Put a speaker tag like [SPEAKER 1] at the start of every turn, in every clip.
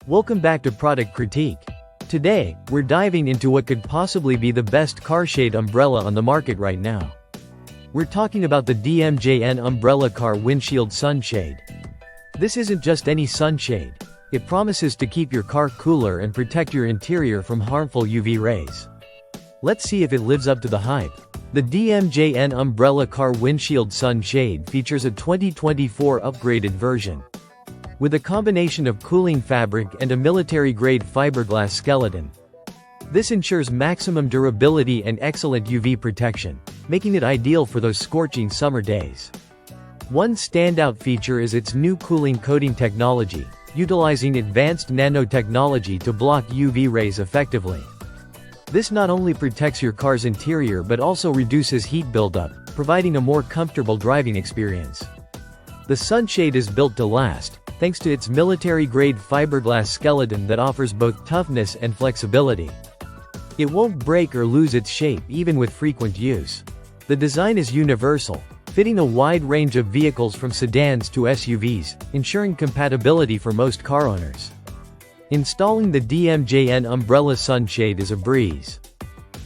[SPEAKER 1] Welcome back to Product Critique. Today, we're diving into what could possibly be the best car shade umbrella on the market right now. We're talking about the DMJN Umbrella Car Windshield Sunshade. This isn't just any sunshade. It promises to keep your car cooler and protect your interior from harmful UV rays. Let's see if it lives up to the hype. The DMJN Umbrella Car Windshield Sunshade features a 2024 upgraded version. With a combination of cooling fabric and a military-grade fiberglass skeleton. This ensures maximum durability and excellent UV protection, making it ideal for those scorching summer days. One standout feature is its new cooling coating technology, utilizing advanced nanotechnology to block UV rays effectively. This not only protects your car's interior but also reduces heat buildup, providing a more comfortable driving experience. The sunshade is built to last, thanks to its military-grade fiberglass skeleton that offers both toughness and flexibility. It won't break or lose its shape even with frequent use. The design is universal, fitting a wide range of vehicles from sedans to SUVs, ensuring compatibility for most car owners. Installing the DMJN Umbrella Sunshade is a breeze.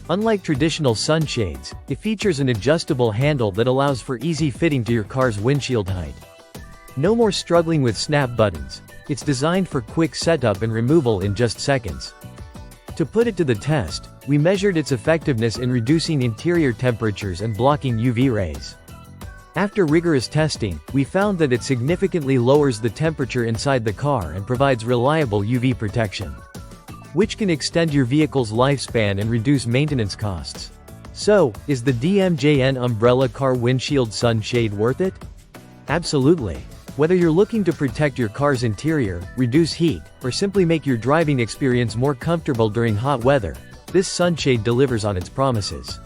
[SPEAKER 1] Unlike traditional sunshades, it features an adjustable handle that allows for easy fitting to your car's windshield height. No more struggling with snap buttons. It's designed for quick setup and removal in just seconds. To put it to the test, we measured its effectiveness in reducing interior temperatures and blocking UV rays. After rigorous testing, we found that it significantly lowers the temperature inside the car and provides reliable UV protection, which can extend your vehicle's lifespan and reduce maintenance costs. So, is the DMJN Umbrella Car Windshield Sunshade worth it? Absolutely. Whether you're looking to protect your car's interior, reduce heat, or simply make your driving experience more comfortable during hot weather, this sunshade delivers on its promises.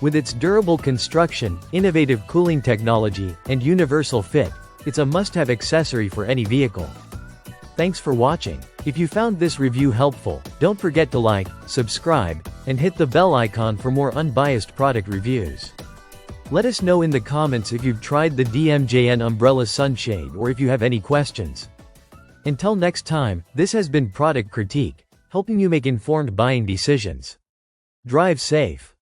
[SPEAKER 1] With its durable construction, innovative cooling technology, and universal fit, it's a must-have accessory for any vehicle. Thanks for watching. If you found this review helpful, don't forget to like, subscribe, and hit the bell icon for more unbiased product reviews. Let us know in the comments if you've tried the DMJN Umbrella Sunshade or if you have any questions. Until next time, this has been Product Critique, helping you make informed buying decisions. Drive safe.